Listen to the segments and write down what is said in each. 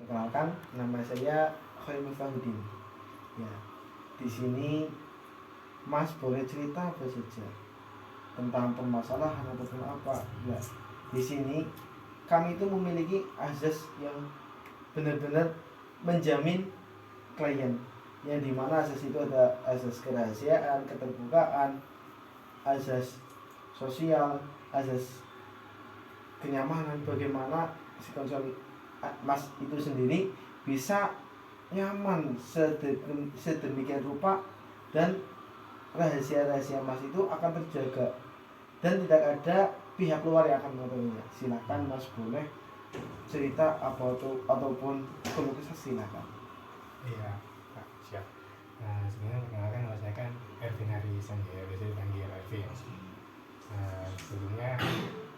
Perkenalkan, nama saya Khairul Fahudin. Ya, di sini Mas boleh cerita apa saja tentang permasalahan ataupun apa. Ya, di sini kami itu memiliki azas yang benar-benar menjamin klien, yang dimana azas itu ada azas kerahasiaan, keterbukaan, azas sosial, azas kenyamanan. Bagaimana si konsumen Mas itu sendiri bisa nyaman sedemikian rupa dan rahasia-rahasia Mas itu akan terjaga dan tidak ada pihak luar yang akan mengetahuinya. Silakan Mas boleh cerita apa itu ataupun keluh kesah, silakan. Iya, Pak, siap. Nah, sebenarnya perkenalkan nama saya kan Ervin Hari Sanjaya, biasa dipanggil Ervin. Sebelumnya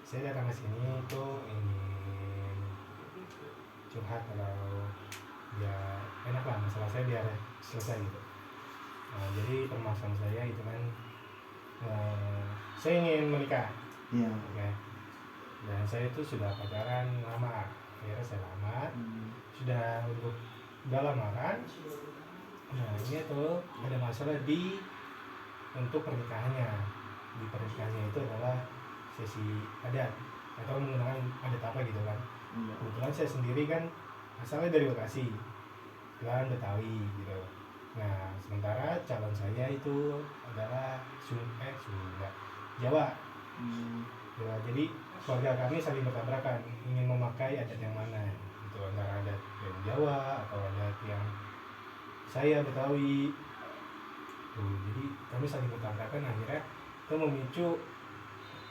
saya datang ke sini itu ingin curhat kalau biar enak lah masalah saya biar selesai gitu. Jadi permasalahan saya itu kan saya ingin menikah. Iya. Oke. Dan saya itu sudah pacaran lama. Akhirnya saya lamar. Sudah udah lamaran. Nah, ini tuh ada masalah untuk pernikahannya. Di pernikahannya itu adalah sesi adat atau menggunakan adat apa gitu kan. Kebetulan saya sendiri kan asalnya dari Bekasi, kebetulan Betawi gitu. Nah, sementara calon saya itu adalah Sunda, Jawa. Ya, jadi keluarga kami saling bertabrakan ingin memakai adat yang mana gitu, antara adat yang Jawa atau adat yang saya Betawi tuh. Jadi kami saling bertabrakan, akhirnya itu memicu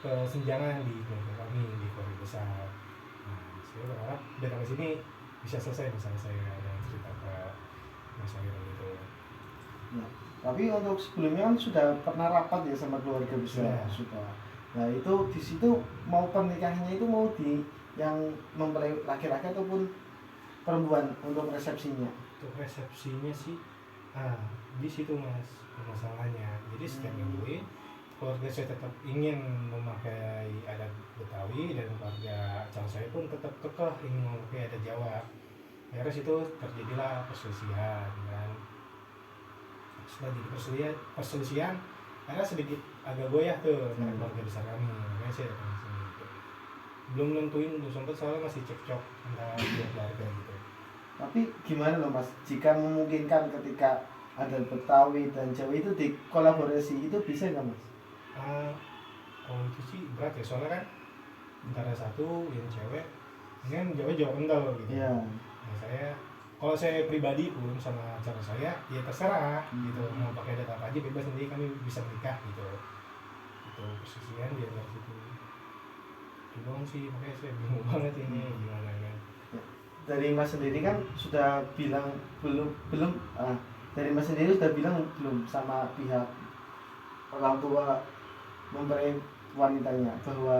kesenjangan di keluarga kami, di keluarga besar. Nah, saya berharap datang ke sini bisa selesai masalah saya dan cerita ke Mas Hairul gitu. Ya, tapi untuk sebelumnya kan sudah pernah rapat ya sama keluarga besar. Ya. Sudah. Nah itu di situ mau pernikahannya itu mau di yang mempelai laki-laki ataupun perempuan untuk resepsinya. Untuk resepsinya sih di situ Mas permasalahannya. Jadi setiap minggu keluarga saya tetap ingin memakai adat Betawi dan keluarga calon saya pun tetap kekeh ingin memakai adat Jawa. Akhirnya situ terjadilah perselisihan kan. Setelah jadi perselisihan karena sedikit agak goyah tuh antara keluarga besar kami, makanya saya datang ke sini gitu. Belum sempat soalnya masih cekcok antara dua keluarga gitu. Tapi gimana loh Mas, jika memungkinkan ketika ada Betawi dan Jawa itu dikolaborasi, itu bisa nggak Mas? Kalau itu sih berat ya, soalnya kan antara satu yang cewek ini kan Jawa kental gitu. Iya. Nah, kalau saya pribadi pun sama cara saya ya terserah gitu, mau pakai data apa aja bebas, nanti kami bisa menikah gitu. Itu perselisihan dia dari situ. Itu doang sih, makanya saya bingung banget ini gimana kan. Dari Mas sendiri kan sudah bilang belum dari Mas sendiri sudah bilang belum sama pihak orang tua mempelai wanitanya bahwa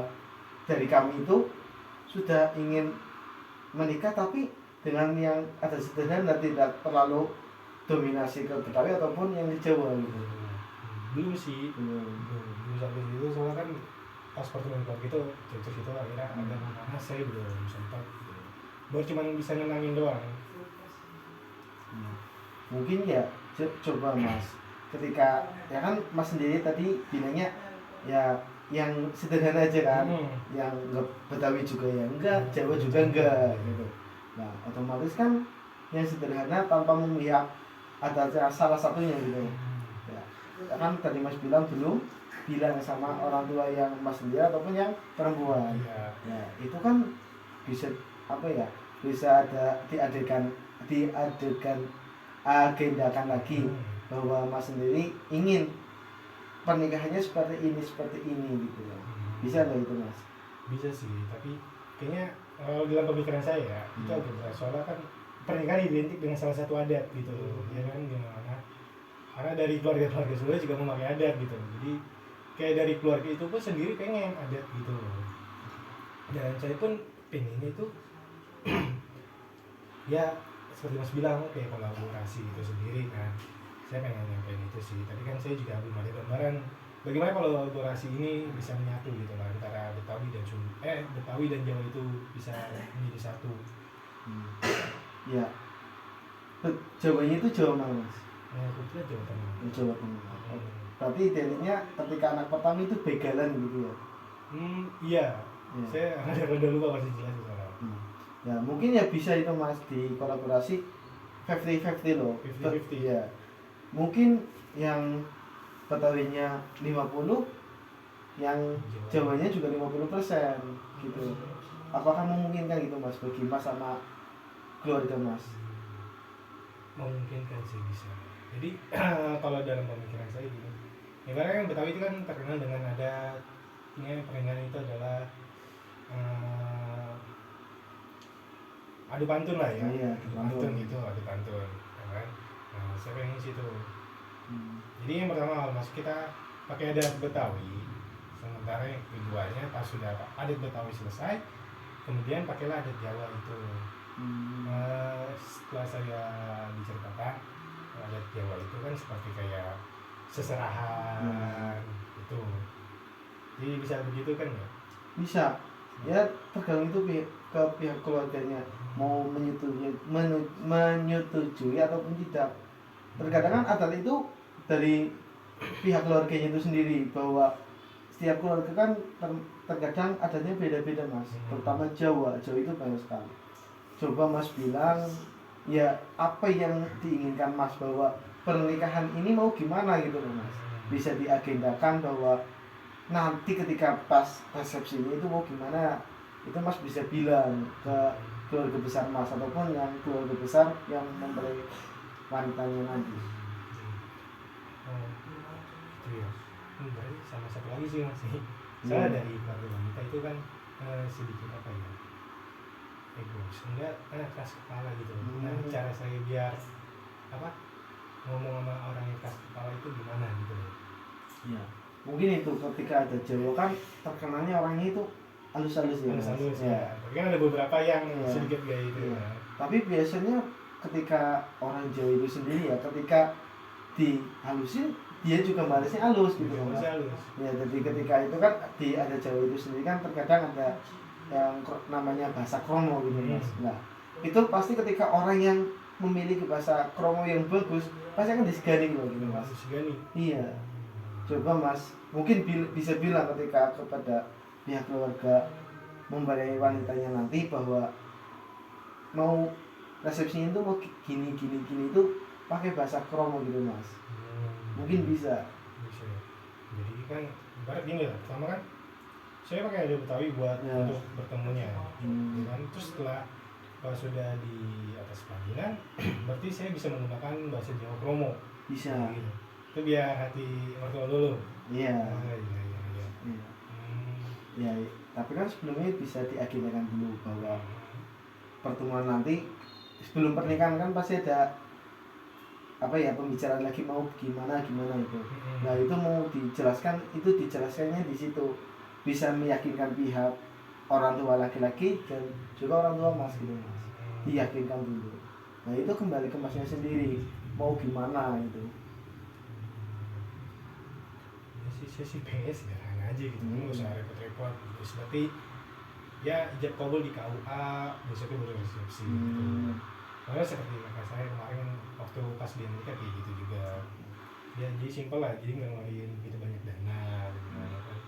dari kami itu sudah ingin menikah tapi dengan yang ada sederhana, tidak terlalu dominasi ke Betawi ataupun yang di Jawa gitu. Belum sih, belum sampai situ, soalnya kan pas pertemuan keluarga itu cocok itu akhirnya ada mana saya belum sempat gitu. Baru cuma bisa nenangin doang. Mungkin ya coba Mas, ketika ya kan Mas sendiri tadi bilangnya ya yang sederhana aja kan, yang Betawi juga ya enggak, Jawa juga enggak gitu. Nah otomatis kan yang sederhana tanpa memihak ada salah satunya gitu ya. Kan tadi Mas bilang belum bilang sama orang tua yang Mas sendiri ataupun yang perempuan. Ya itu kan bisa apa ya, bisa ada agendakan lagi bahwa Mas sendiri ingin pernikahannya seperti ini gitu ya. Bisa nggak itu Mas? Bisa sih, tapi kayaknya dalam pemikiran saya ya itu agak berat, soalnya kan pernikahan identik dengan salah satu adat gitu ya kan, gimana karena dari keluarga sebelah juga memakai adat gitu, jadi kayak dari keluarga itu pun sendiri pengen adat gitu, dan saya pun pengennya itu ya seperti Mas bilang kayak kolaborasi itu sendiri kan, saya pengen nyampein itu sih, tapi kan saya juga belum ada gambaran bagaimana kalau kolaborasi ini bisa menyatu gitu lah antara Betawi dan Jawa itu bisa menjadi satu. Ya, Jawanya itu Jawa mana mas? Kebetulan Jawa Tengah. Jawa Tengah. Berarti identiknya ketika anak pertama itu begalan gitu ya? Iya. Ya. Saya rada lupa masih jelas soalnya. Ya mungkin ya bisa itu mas di kolaborasi 50-50 loh. 50-50. Ya. Mungkin yang Betawinya 50, yang Jawanya juga 50% gitu. Apakah memungkinkan gitu mas bagi mas sama keluarga mas? Memungkinkan sih bisa. Jadi kalau dalam pemikiran saya gini, ibaratnya kan Betawi itu kan terkenal dengan adatnya pernikahan itu adalah adu pantun lah ya. Iya, adu pantun gitu, adu pantun, ya kan? Nah, saya pengen situ. Jadi yang pertama masuk kita pakai adat Betawi, sementara yang keduanya pas sudah adat Betawi selesai, kemudian pakailah adat Jawa itu. Setelah saya diceritakan adat Jawa itu kan seperti kayak seserahan itu, jadi bisa begitu kan ya? Bisa ya, tergantung itu ke pihak keluarganya mau menyetujui ataupun tidak. Terkadang kan adat itu dari pihak keluarganya itu sendiri, bahwa setiap keluarga kan terkadang adatnya beda-beda mas, terutama Jawa itu banyak sekali. Coba mas bilang ya apa yang diinginkan mas, bahwa pernikahan ini mau gimana gitu loh mas, bisa diagendakan bahwa nanti ketika pas resepsi ini itu mau gimana, itu mas bisa bilang ke keluarga besar mas ataupun yang keluarga besar yang mempelai wanitanya nanti. Gitu ya. Berarti sama satu lagi sih mas, saya dari keluarga wanita itu kan sedikit apa ya, egois, enggak keras kepala gitu. Nah cara saya biar apa ngomong sama orang yang keras kepala itu gimana gitu loh. Ya mungkin itu ketika ada Jawa kan terkenalnya orangnya itu halus-halus ya. Halus-halus ya. Tapi kan ada beberapa yang sedikit kayak gitu. Ya. Tapi biasanya ketika orang Jawa itu sendiri ya, ketika dihalusin dia juga balasnya halus gitu loh. Ya jadi ketika itu kan ada Jawa itu sendiri kan terkadang ada yang namanya bahasa kromo gitu mas. Nah itu pasti ketika orang yang memiliki bahasa kromo yang bagus pasti akan disegani gitu mas. Disegani. Iya. Coba mas mungkin bisa bilang ketika kepada pihak keluarga membayar wanitanya nanti bahwa mau resepsinya itu mau gini itu pakai bahasa kromo gitu mas. Mungkin bisa. Jadi kan ibarat gini lah, pertama kan saya pakai adat Betawi buat untuk bertemunya, kan? Terus setelah sudah di atas pelaminan, berarti saya bisa menggunakan bahasa Jawa kromo. Bisa. Gitu. Itu biar hati mertua dulu. Iya. Iya. Ya, tapi kan sebelumnya bisa diagendakan dulu bahwa pertemuan nanti sebelum pernikahan kan pasti ada apa ya, pembicaraan lagi mau gimana itu. Nah itu mau dijelaskan, itu dijelaskannya di situ, bisa meyakinkan pihak orang tua laki-laki dan juga orang tua mas gitu mas, diyakinkan dulu. Nah itu kembali ke masnya sendiri mau gimana itu. Saya sih pengen sederhana aja gitu, nggak usah repot-repot. Terus berarti ya ijab kabul di KUA, besoknya baru resepsi gitu. Karena seperti kakak saya kemarin waktu pas dia nikah kayak gitu juga, ya jadi simpel lah, jadi nggak ngeluarin gitu banyak dana gitu kan.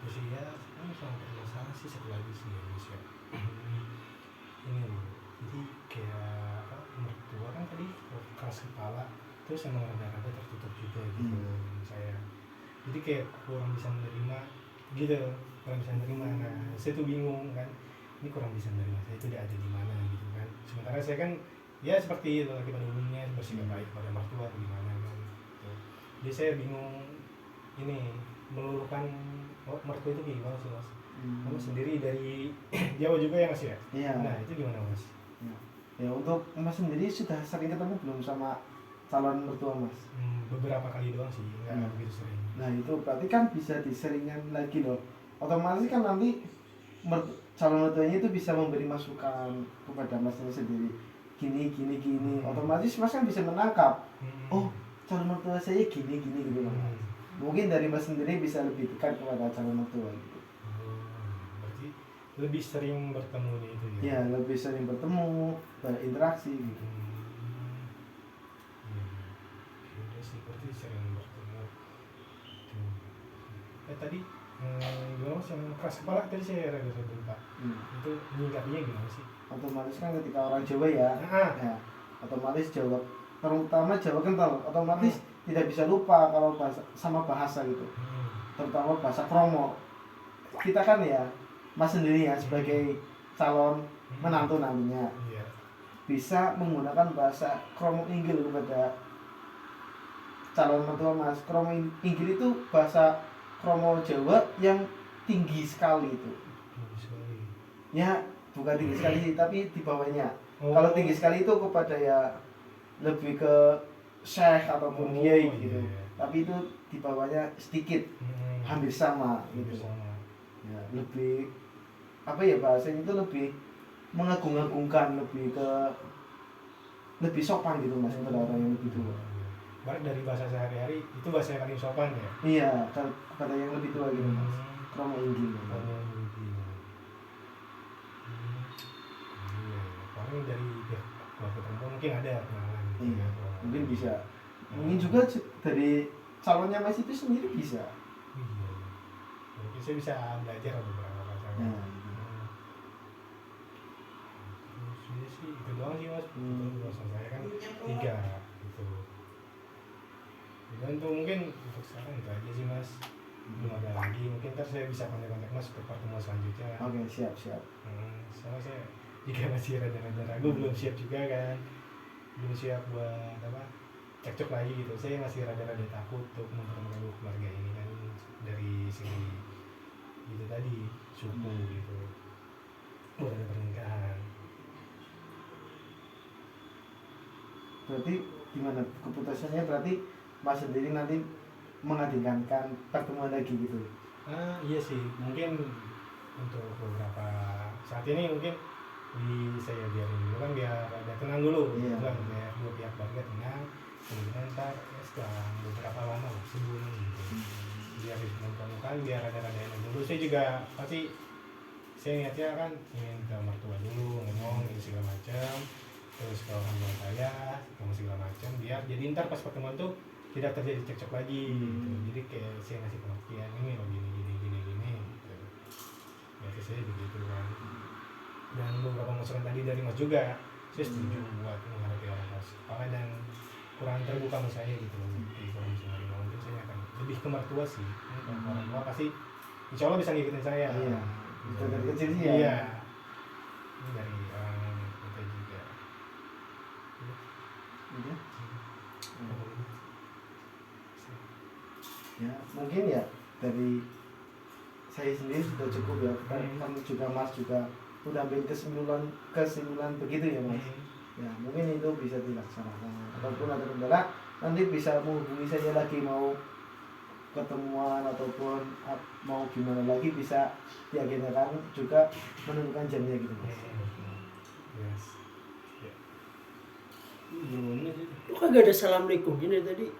Terus ya kan sama masalah sih satu lagi sih ya mas ya. Ini loh, jadi kayak mertua kan tadi keras kepala, terus emang rada-rada tertutup juga gitu saya. Jadi kayak kurang bisa menerima gitu, kurang bisa menerima. Nah saya tuh bingung kan, ini kurang bisa menerima saya itu dia ada di mana gitu kan. Sementara saya kan ya seperti laki pada umumnya bersikap baik pada mertua atau gimana kan gitu. Jadi saya bingung ini meluluhkan mertua itu gimana sih mas? Kamu sendiri dari Jawa juga ya mas ya? Iya. Nah itu gimana mas? Ya untuk mas sendiri sudah sering ketemu belum sama calon mertua mas? Beberapa kali doang sih, nggak begitu sering. Nah itu berarti kan bisa diseringan lagi loh. Otomatis kan nanti calon mertuanya itu bisa memberi masukan kepada masnya sendiri. Gini. Otomatis mas kan bisa menangkap. Oh calon mertua saya gini gitu loh mas. Mungkin dari mas sendiri bisa lebih dekat kepada calon mertua gitu. Berarti lebih sering bertemu itu ya. Ya lebih sering bertemu, berinteraksi gitu. Ya udah sih, berarti sering bertemu. Tadi gimana sih yang keras kepala tadi saya rada lupa. Itu menyingkapnya gimana sih? Otomatis kan ketika orang Jawa ya, Ah. otomatis Jawa, terutama Jawa kental, otomatis tidak bisa lupa kalau sama bahasa gitu, terutama bahasa kromo. Kita kan ya, Mas sendiri ya sebagai calon menantu nantinya Iya. bisa menggunakan bahasa kromo inggil kepada calon mertua Mas. Kromo inggil itu bahasa kromo Jawa yang tinggi sekali itu. Ya, bukan tinggi sekali sih, tapi di bawahnya. Kalau tinggi sekali itu kepada ya lebih ke syekh ataupun kiai gitu. Iya. Tapi itu di bawahnya sedikit, hampir sama gitu. Ya, lebih apa ya bahasanya itu lebih mengagung-agungkan, lebih sopan gitu Mas kepada orang yang lebih tua. Baik, dari bahasa sehari-hari itu bahasa yang paling sopan ya. Iya, kepada yang lebih tua gitu Mas. Kromo inggil. Paling dari pihak keluarga perempuan mungkin ada kenalan gitu Iya, ya. mungkin bisa. Mungkin juga dari calonnya Mas itu sendiri bisa. Iya. Mungkin saya bisa belajar beberapa bahasa. Nah, gitu. Terus ini sih itu doang sih Mas. Bahasa saya kan 3 gitu. Dan untuk mungkin untuk sekarang itu aja sih Mas. Belum ada lagi. Mungkin ntar saya bisa kontak-kontak Mas untuk pertemuan selanjutnya. Oke, siap. Soalnya saya juga masih rada-rada ragu, belum siap juga kan. Belum siap buat apa? Cekcok lagi gitu. Saya masih rada-rada takut untuk mempertemukan keluarga ini kan dari segi itu tadi suku gitu. Buat ada pernikahan. Berarti gimana keputusannya? Berarti Mas sendiri nanti mengagendakan pertemuan lagi gitu. Iya sih, mungkin untuk beberapa saat ini mungkin saya biarin dulu kan biar ada tenang dulu. Iya. Biar dua pihak keluarga tenang. Kemudian ntar setelah beberapa lama, sebulan gitu. Biar ditemukan, biar ada enak dulu. Saya juga pasti saya niatnya kan ingin ke mertua dulu ngomong gitu segala macam. Terus ke orang tua saya ngomong segala macam. Biar jadi ntar pas pertemuan tuh tidak terjadi cekcok lagi gitu. Jadi kayak saya ngasih pengertian ini loh gini gitu. Biasanya saya begitu kan. Dan beberapa masukan tadi dari Mas juga saya setuju buat menghadapi orang keras kepala dan kurang terbuka sama saya gitu loh di kondisi hari mungkin saya akan lebih ke mertua sih. Kalau orang tua pasti insya Allah bisa ngikutin saya. Iya. Itu dari kecil sih ya. Iya. Ini dari orang kita juga. Iya. Ya, mungkin ya dari saya sendiri sudah cukup ya. Kan juga Mas juga udah ambil kesimpulan begitu ya Mas. Ya, mungkin itu bisa dilaksanakan. Ataupun ada kendala nanti bisa menghubungi saya lagi, mau ketemuan ataupun mau gimana lagi bisa diagendakan juga, menentukan jamnya gitu Mas. Yes. Lu kagak ada assalamualaikum ini tadi.